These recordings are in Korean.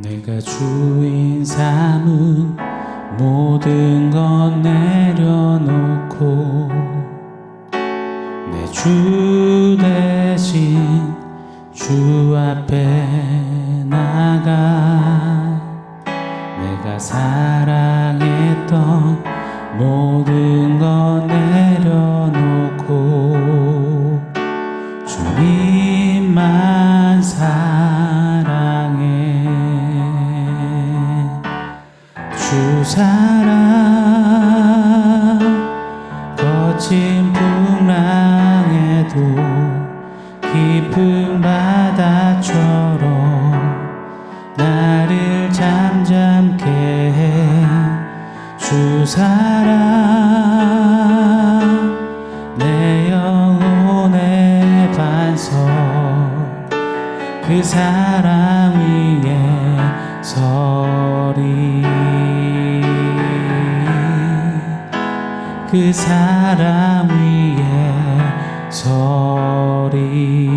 내가 주인 삼은 모든 것 내려놓고 내 주 대신 주 앞에 나가 내가 사랑했던 모든 것 내려놓고 주님만 사랑해 주 사랑 거친 풍랑에도 깊은 바다처럼 나를 잠잠케 해 주 사랑 내 영혼의 반석 그 사랑 위에 서리 그 사랑 위에 서리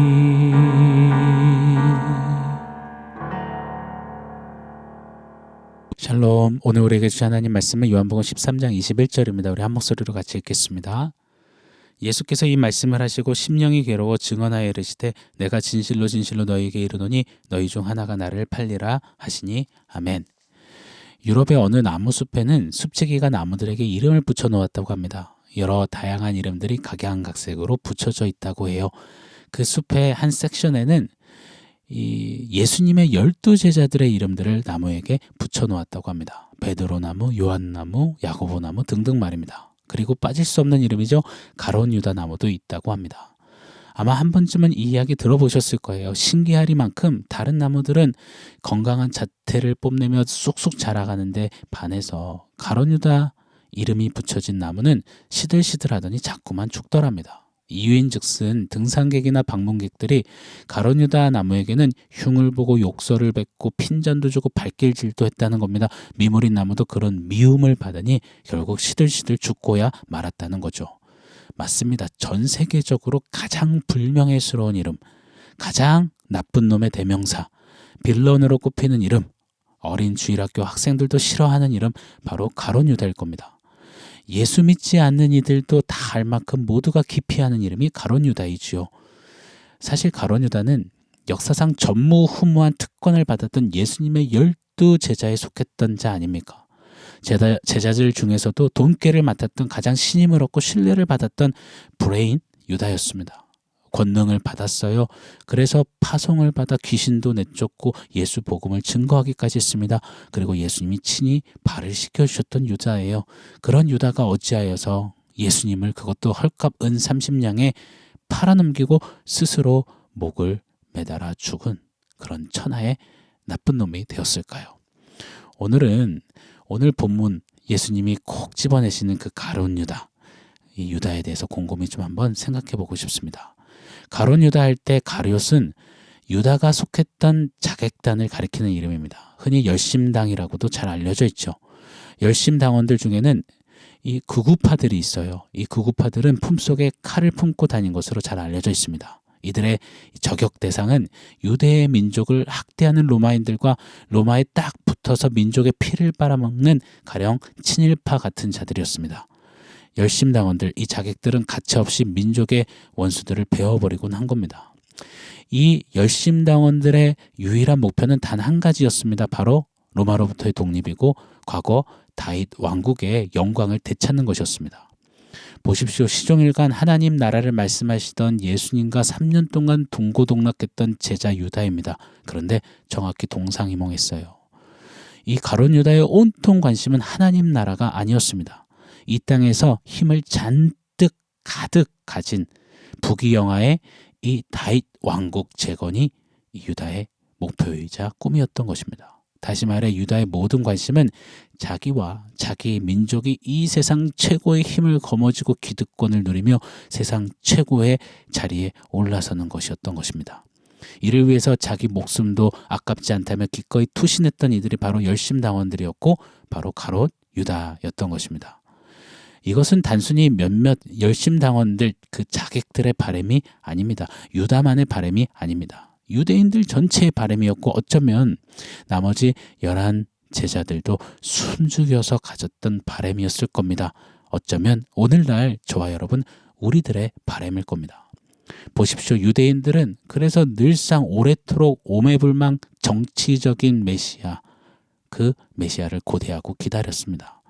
샬롬. 오늘 우리에게 주신 하나님 말씀은 요한복음 13장 21절입니다. 우리 한 목소리로 같이 읽겠습니다. 예수께서 이 말씀을 하시고 심령이 괴로워 증언하여 이르시되 내가 진실로 진실로 너희에게 이르노니 너희 중 하나가 나를 팔리라 하시니 아멘. 유럽의 어느 나무숲에는 숲지기가 나무들에게 이름을 붙여 놓았다고 합니다. 여러 다양한 이름들이 각양각색으로 붙여져 있다고 해요. 그 숲의 한 섹션에는 예수님의 12제자들의 이름들을 나무에게 붙여 놓았다고 합니다. 베드로나무, 요한나무, 야고보나무 등등 말입니다. 그리고 빠질 수 없는 이름이죠. 가론 유다 나무도 있다고 합니다. 아마 한 번쯤은 이 이야기 들어보셨을 거예요. 신기하리만큼 다른 나무들은 건강한 자태를 뽐내며 쑥쑥 자라가는데 반해서 가론 유다 이름이 붙여진 나무는 시들시들하더니 자꾸만 죽더랍니다. 이유인즉슨 등산객이나 방문객들이 가론 유다 나무에게는 흉을 보고 욕설을 뱉고 핀잔도 주고 발길질도 했다는 겁니다. 미물인 나무도 그런 미움을 받으니 결국 시들시들 죽고야 말았다는 거죠. 맞습니다. 전 세계적으로 가장 불명예스러운 이름, 가장 나쁜 놈의 대명사, 빌런으로 꼽히는 이름, 어린 주일학교 학생들도 싫어하는 이름, 바로 가론 유다일 겁니다. 예수 믿지 않는 이들도 다 알 만큼 모두가 기피하는 이름이 가론 유다이지요. 사실 가론 유다는 역사상 전무후무한 특권을 받았던 예수님의 12제자에 속했던 자 아닙니까? 제자들 중에서도 돈꾀를 맡았던 가장 신임을 얻고 신뢰를 받았던 브레인 유다였습니다. 권능을 받았어요. 그래서 파송을 받아 귀신도 내쫓고 예수 복음을 증거하기까지 했습니다. 그리고 예수님이 친히 발을 씻겨주셨던 유다예요. 그런 유다가 어찌하여서 예수님을 그것도 헐값 은 30냥에 팔아넘기고 스스로 목을 매달아 죽은 그런 천하의 나쁜 놈이 되었을까요? 오늘 본문 예수님이 콕 집어내시는 그 가론 유다, 이 유다에 대해서 곰곰이 좀 한번 생각해 보고 싶습니다. 가론 유다 할 때 가룟은 유다가 속했던 자객단을 가리키는 이름입니다. 흔히 열심당이라고도 잘 알려져 있죠. 열심당원들 중에는 이 극우파들이 있어요. 이 극우파들은 품속에 칼을 품고 다닌 것으로 잘 알려져 있습니다. 이들의 저격 대상은 유대의 민족을 학대하는 로마인들과 로마에 딱 붙어서 민족의 피를 빨아먹는 가령 친일파 같은 자들이었습니다. 열심당원들, 이 자객들은 가차없이 민족의 원수들을 베어버리곤 한 겁니다. 이 열심당원들의 유일한 목표는 단 한 가지였습니다. 바로 로마로부터의 독립이고 과거 다윗 왕국의 영광을 되찾는 것이었습니다. 보십시오. 시종일관 하나님 나라를 말씀하시던 예수님과 3년 동안 동고동락했던 제자 유다입니다. 그런데 정확히 동상이몽했어요. 이 가론 유다의 온통 관심은 하나님 나라가 아니었습니다. 이 땅에서 힘을 잔뜩 가득 가진 부귀영화의 이 다윗 왕국 재건이 이 유다의 목표이자 꿈이었던 것입니다. 다시 말해 유다의 모든 관심은 자기와 자기 민족이 이 세상 최고의 힘을 거머쥐고 기득권을 누리며 세상 최고의 자리에 올라서는 것이었던 것입니다. 이를 위해서 자기 목숨도 아깝지 않다며 기꺼이 투신했던 이들이 바로 열심당원들이었고 바로 가롯 유다였던 것입니다. 이것은 단순히 몇몇 열심당원들 그 자객들의 바람이 아닙니다. 유다만의 바람이 아닙니다. 유대인들 전체의 바람이었고 어쩌면 나머지 11 제자들도 숨죽여서 가졌던 바람이었을 겁니다. 어쩌면 오늘날 저와 여러분 우리들의 바람일 겁니다. 보십시오. 유대인들은 그래서 늘상 오래도록 오매불망 정치적인 메시아, 그 메시아를 고대하고 기다렸습니다.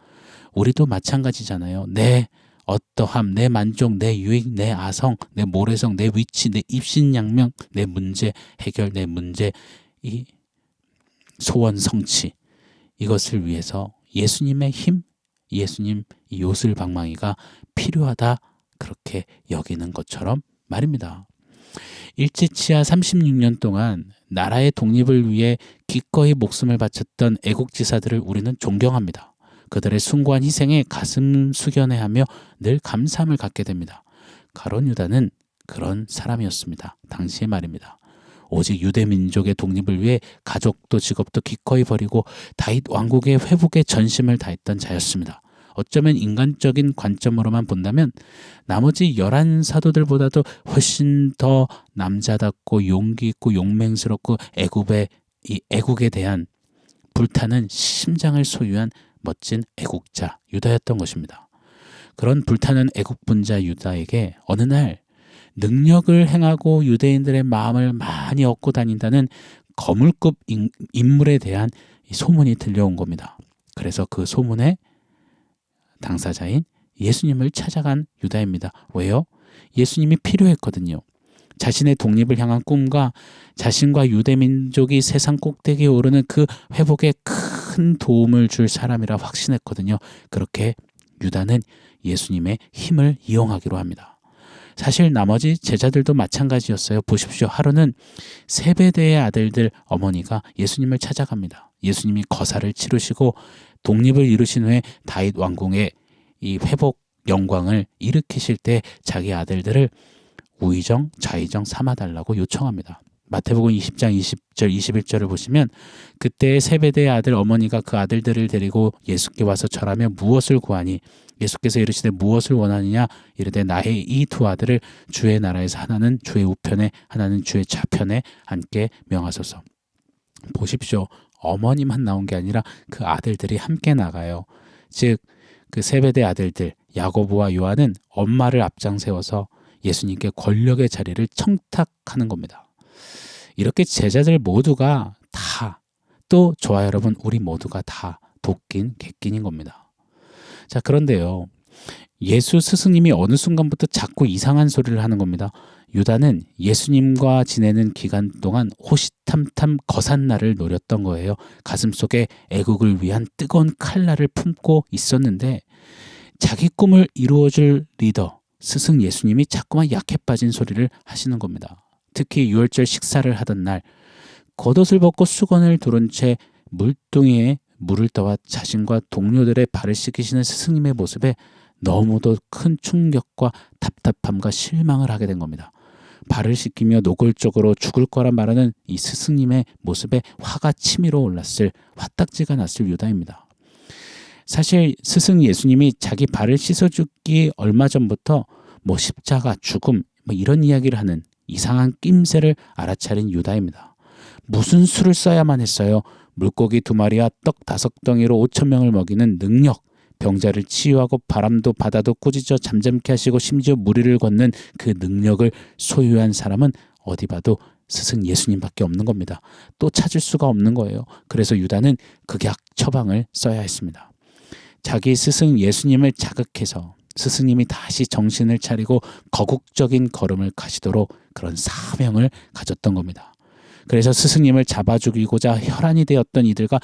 우리도 마찬가지잖아요. 내 어떠함, 내 만족, 내 유익, 내 아성, 내 모래성, 내 위치, 내 입신양명, 내 문제 해결, 내 문제 이 소원 성취, 이것을 위해서 예수님의 힘, 예수님 이 요술방망이가 필요하다, 그렇게 여기는 것처럼 말입니다. 일제치하 36년 동안 나라의 독립을 위해 기꺼이 목숨을 바쳤던 애국지사들을 우리는 존경합니다. 그들의 숭고한 희생에 가슴 숙연해하며 늘 감사함을 갖게 됩니다. 가룟 유다는 그런 사람이었습니다. 당시의 말입니다. 오직 유대 민족의 독립을 위해 가족도 직업도 기꺼이 버리고 다윗 왕국의 회복에 전심을 다했던 자였습니다. 어쩌면 인간적인 관점으로만 본다면 나머지 11 사도들보다도 훨씬 더 남자답고 용기 있고 용맹스럽고 애국에 대한 불타는 심장을 소유한 멋진 애국자 유다였던 것입니다. 그런 불타는 애국분자 유다에게 어느 날 능력을 행하고 유대인들의 마음을 많이 얻고 다닌다는 거물급 인물에 대한 소문이 들려온 겁니다. 그래서 그 소문의 당사자인 예수님을 찾아간 유다입니다. 왜요? 예수님이 필요했거든요. 자신의 독립을 향한 꿈과 자신과 유대민족이 세상 꼭대기에 오르는 그 회복에 큰 도움을 줄 사람이라 확신했거든요. 그렇게 유다는 예수님의 힘을 이용하기로 합니다. 사실 나머지 제자들도 마찬가지였어요. 보십시오. 하루는 세베대의 아들들 어머니가 예수님을 찾아갑니다. 예수님이 거사를 치르시고 독립을 이루신 후에 다윗 왕궁의 이 회복 영광을 일으키실 때 자기 아들들을 우의정, 좌의정 삼아달라고 요청합니다. 마태복음 20장 20절 21절을 보시면 그때 세베대의 아들 어머니가 그 아들들을 데리고 예수께 와서 절하며 무엇을 구하니 예수께서 이르시되 무엇을 원하느냐 이르되 나의 이 두 아들을 주의 나라에서 하나는 주의 우편에 하나는 주의 좌편에 앉게 명하소서. 보십시오. 어머니만 나온 게 아니라 그 아들들이 함께 나가요. 즉 그 세베대 아들들 야고보와 요한은 엄마를 앞장 세워서 예수님께 권력의 자리를 청탁하는 겁니다. 이렇게 제자들 모두가 다, 또 저와 여러분 우리 모두가 다 도끼인 객끼인 겁니다. 자, 그런데요. 예수 스승님이 어느 순간부터 자꾸 이상한 소리를 하는 겁니다. 유다는 예수님과 지내는 기간 동안 호시탐탐 거삿날을 노렸던 거예요. 가슴속에 애국을 위한 뜨거운 칼날을 품고 있었는데 자기 꿈을 이루어줄 리더, 스승 예수님이 자꾸만 약해 빠진 소리를 하시는 겁니다. 특히 유월절 식사를 하던 날 겉옷을 벗고 수건을 두른 채 물동이에 물을 떠와 자신과 동료들의 발을 씻기시는 스승님의 모습에 너무도 큰 충격과 답답함과 실망을 하게 된 겁니다. 발을 씻기며 노골적으로 죽을 거라 말하는 이 스승님의 모습에 화가 치밀어 올랐을, 화딱지가 났을 유다입니다. 사실 스승 예수님이 자기 발을 씻어주기 얼마 전부터 십자가, 죽음 이런 이야기를 하는 이상한 낌새를 알아차린 유다입니다. 무슨 수를 써야만 했어요? 물고기 2마리와 떡 5덩이로 5,000명을 먹이는 능력, 병자를 치유하고 바람도 바다도 꾸짖어 잠잠케 하시고 심지어 무리를 걷는 그 능력을 소유한 사람은 어디 봐도 스승 예수님밖에 없는 겁니다. 또 찾을 수가 없는 거예요. 그래서 유다는 극약 처방을 써야 했습니다. 자기 스승 예수님을 자극해서 스승님이 다시 정신을 차리고 거국적인 걸음을 가시도록 그런 사명을 가졌던 겁니다. 그래서 스승님을 잡아 죽이고자 혈안이 되었던 이들과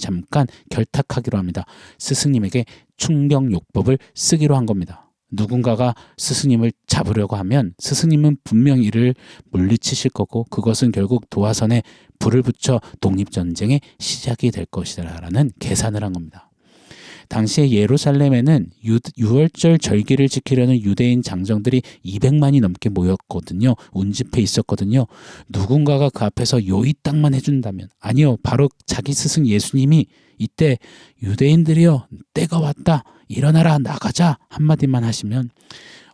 잠깐 결탁하기로 합니다. 스승님에게 충병요법을 쓰기로 한 겁니다. 누군가가 스승님을 잡으려고 하면 스승님은 분명 이를 물리치실 거고 그것은 결국 도화선에 불을 붙여 독립전쟁의 시작이 될 것이라는 계산을 한 겁니다. 당시에 예루살렘에는 유월절 절기를 지키려는 유대인 장정들이 200만이 넘게 모였거든요. 운집해 있었거든요. 누군가가 그 앞에서 요이 딱만 해준다면, 아니요, 바로 자기 스승 예수님이 이때 유대인들이여 때가 왔다, 일어나라, 나가자 한마디만 하시면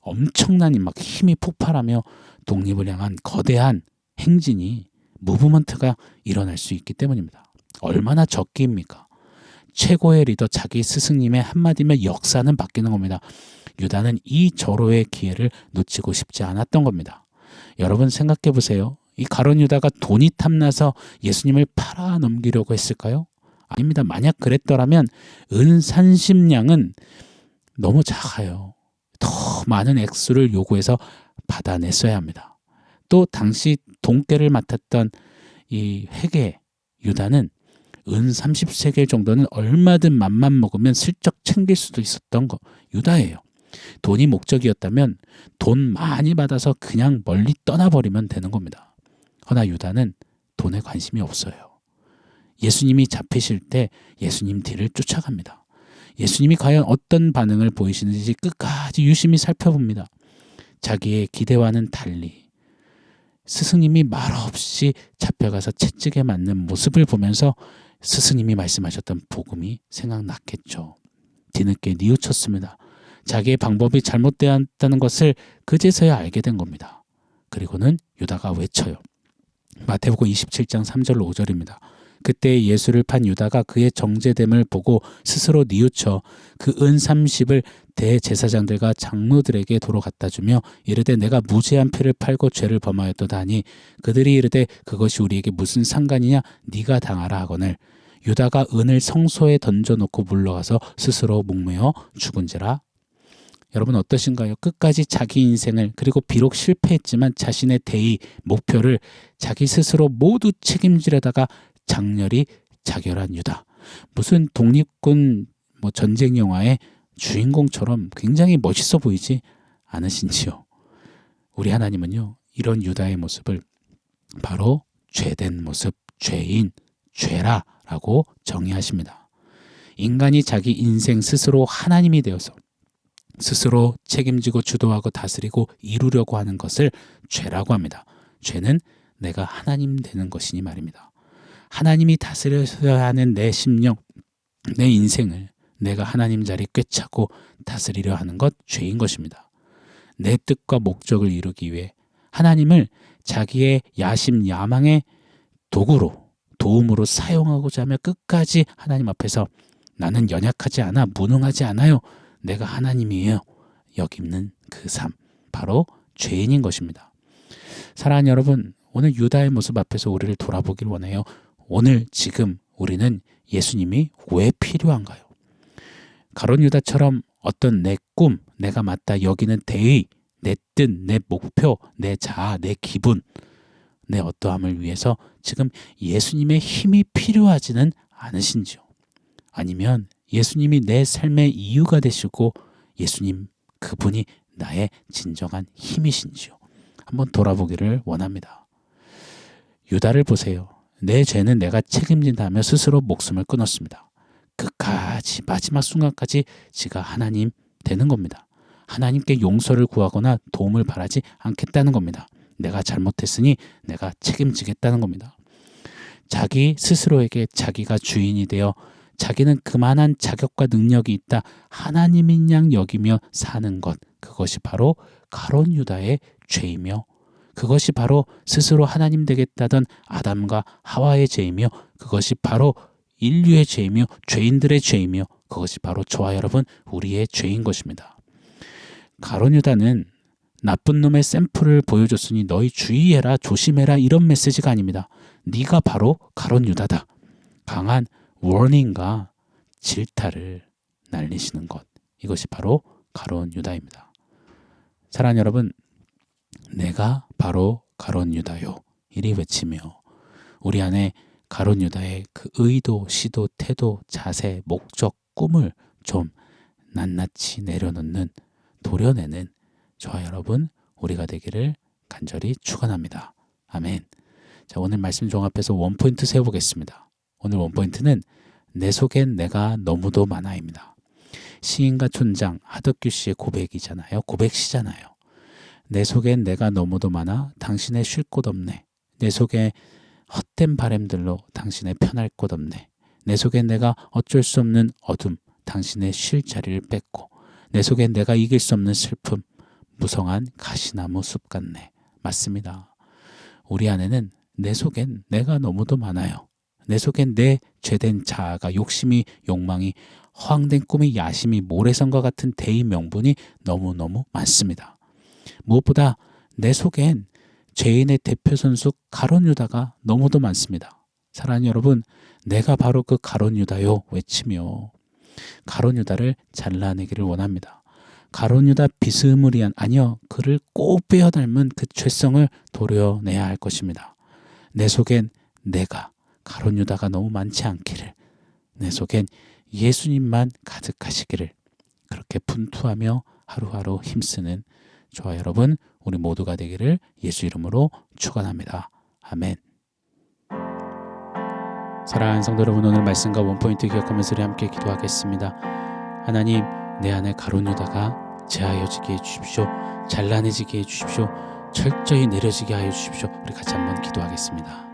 엄청난 힘이 폭발하며 독립을 향한 거대한 행진이 무브먼트가 일어날 수 있기 때문입니다. 얼마나 적기입니까? 최고의 리더 자기 스승님의 한마디면 역사는 바뀌는 겁니다. 유다는 이 절호의 기회를 놓치고 싶지 않았던 겁니다. 여러분 생각해 보세요. 이 가룟 유다가 돈이 탐나서 예수님을 팔아 넘기려고 했을까요? 아닙니다. 만약 그랬더라면 은산심량은 너무 작아요. 더 많은 액수를 요구해서 받아냈어야 합니다. 또 당시 돈깨를 맡았던 이 회계 유다는 은 30세겔 정도는 얼마든 맘만 먹으면 슬쩍 챙길 수도 있었던 거 유다예요. 돈이 목적이었다면 돈 많이 받아서 그냥 멀리 떠나버리면 되는 겁니다. 허나 유다는 돈에 관심이 없어요. 예수님이 잡히실 때 예수님 뒤를 쫓아갑니다. 예수님이 과연 어떤 반응을 보이시는지 끝까지 유심히 살펴봅니다. 자기의 기대와는 달리 스승님이 말없이 잡혀가서 채찍에 맞는 모습을 보면서 스승님이 말씀하셨던 복음이 생각났겠죠. 뒤늦게 뉘우쳤습니다. 자기의 방법이 잘못되었다는 것을 그제서야 알게 된 겁니다. 그리고는 유다가 외쳐요. 마태복음 27장 3절 5절입니다. 그때 예수를 판 유다가 그의 정죄됨을 보고 스스로 뉘우쳐 그 은 30을 대제사장들과 장로들에게 도로 갖다 주며 이르되 내가 무죄한 피를 팔고 죄를 범하였도다 하니 그들이 이르되 그것이 우리에게 무슨 상관이냐 네가 당하라 하거늘 유다가 은을 성소에 던져놓고 물러가서 스스로 목매어 죽은지라. 여러분 어떠신가요? 끝까지 자기 인생을 그리고 비록 실패했지만 자신의 대의, 목표를 자기 스스로 모두 책임지려다가 장렬히 자결한 유다. 무슨 독립군 전쟁 영화의 주인공처럼 굉장히 멋있어 보이지 않으신지요? 우리 하나님은요 이런 유다의 모습을 바로 죄된 모습, 죄인, 죄라라고 정의하십니다. 인간이 자기 인생 스스로 하나님이 되어서 스스로 책임지고 주도하고 다스리고 이루려고 하는 것을 죄라고 합니다. 죄는 내가 하나님 되는 것이니 말입니다. 하나님이 다스려야 하는 내 심령, 내 인생을 내가 하나님 자리 꿰차고 다스리려 하는 것 죄인 것입니다. 내 뜻과 목적을 이루기 위해 하나님을 자기의 야심, 야망의 도구로, 도움으로 사용하고자 하며 끝까지 하나님 앞에서 나는 연약하지 않아, 무능하지 않아요. 내가 하나님이에요. 여기는 그 삶, 바로 죄인인 것입니다. 사랑하는 여러분, 오늘 유다의 모습 앞에서 우리를 돌아보길 원해요. 오늘 지금 우리는 예수님이 왜 필요한가요? 가룟 유다처럼 어떤 내 꿈, 내가 맞다 여기는 대의, 내 뜻, 내 목표, 내 자아, 내 기분, 내 어떠함을 위해서 지금 예수님의 힘이 필요하지는 않으신지요? 아니면 예수님이 내 삶의 이유가 되시고 예수님 그분이 나의 진정한 힘이신지요? 한번 돌아보기를 원합니다. 유다를 보세요. 내 죄는 내가 책임진다며 스스로 목숨을 끊었습니다. 끝까지 마지막 순간까지 지가 하나님 되는 겁니다. 하나님께 용서를 구하거나 도움을 바라지 않겠다는 겁니다. 내가 잘못했으니 내가 책임지겠다는 겁니다. 자기 스스로에게 자기가 주인이 되어 자기는 그만한 자격과 능력이 있다 하나님인 양 여기며 사는 것, 그것이 바로 가룟 유다의 죄이며 그것이 바로 스스로 하나님 되겠다던 아담과 하와의 죄이며 그것이 바로 인류의 죄이며 죄인들의 죄이며 그것이 바로 저와 여러분 우리의 죄인 것입니다. 가룟 유다는 나쁜 놈의 샘플을 보여줬으니 너희 주의해라, 조심해라 이런 메시지가 아닙니다. 네가 바로 가룟 유다다. 강한 워닝과 질타를 날리시는 것, 이것이 바로 가룟 유다입니다. 사랑하는 여러분, 내가 바로 가룟 유다요 이리 외치며 우리 안에 가룟 유다의 그 의도, 시도, 태도, 자세, 목적, 꿈을 좀 낱낱이 내려놓는, 도려내는 저와 여러분 우리가 되기를 간절히 축원합니다. 아멘. 자, 오늘 말씀 종합해서 원포인트 세워보겠습니다. 오늘 원포인트는 내 속엔 내가 너무도 많아입니다. 시인과 촌장 하덕규 씨의 고백이잖아요. 고백시잖아요. 내 속엔 내가 너무도 많아 당신의 쉴 곳 없네. 내 속에 헛된 바램들로 당신의 편할 곳 없네. 내 속엔 내가 어쩔 수 없는 어둠, 당신의 쉴 자리를 뺏고 내 속엔 내가 이길 수 없는 슬픔, 무성한 가시나무 숲 같네. 맞습니다. 우리 안에는 내 속엔 내가 너무도 많아요. 내 속엔 내 죄된 자아가 욕심이 욕망이 허황된 꿈이 야심이 모래성과 같은 대의 명분이 너무너무 많습니다. 무엇보다 내 속엔 죄인의 대표 선수 가룟 유다가 너무도 많습니다. 사랑하는 여러분, 내가 바로 그 가룟 유다요 외치며 가룟 유다를 잘라내기를 원합니다. 가룟 유다 비스무리한 아니요 그를 꼭 빼어 닮은 그 죄성을 도려내야 할 것입니다. 내 속엔 내가 가룟 유다가 너무 많지 않기를, 내 속엔 예수님만 가득하시기를 그렇게 분투하며 하루하루 힘쓰는 저와 여러분 우리 모두가 되기를 예수 이름으로 축원합니다. 아멘. 사랑하는 성도 여러분, 오늘 말씀과 원포인트 기억하면서 우리 함께 기도하겠습니다. 하나님, 내 안에 가룟 유다가 제하여지게 해주십시오. 잘라내지게 해주십시오. 철저히 내려지게 하여 주십시오. 우리 같이 한번 기도하겠습니다.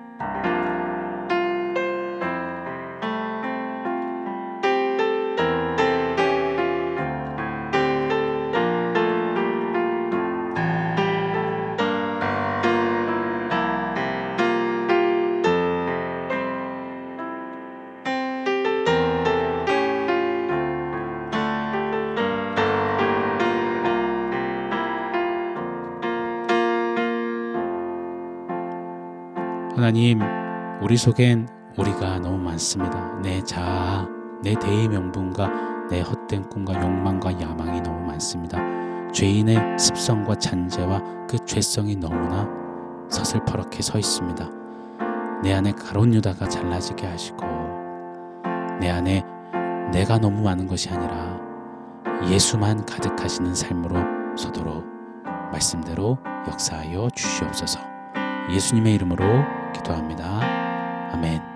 하나님, 우리 속엔 우리가 너무 많습니다. 내 자아, 내 대의 명분과 내 헛된 꿈과 욕망과 야망이 너무 많습니다. 죄인의 습성과 잔재와 그 죄성이 너무나 서슬퍼렇게 서 있습니다. 내 안에 가룟 유다가 잘라지게 하시고 내 안에 내가 너무 많은 것이 아니라 예수만 가득하시는 삶으로 서도록 말씀대로 역사하여 주시옵소서. 예수님의 이름으로 기도합니다. 아멘.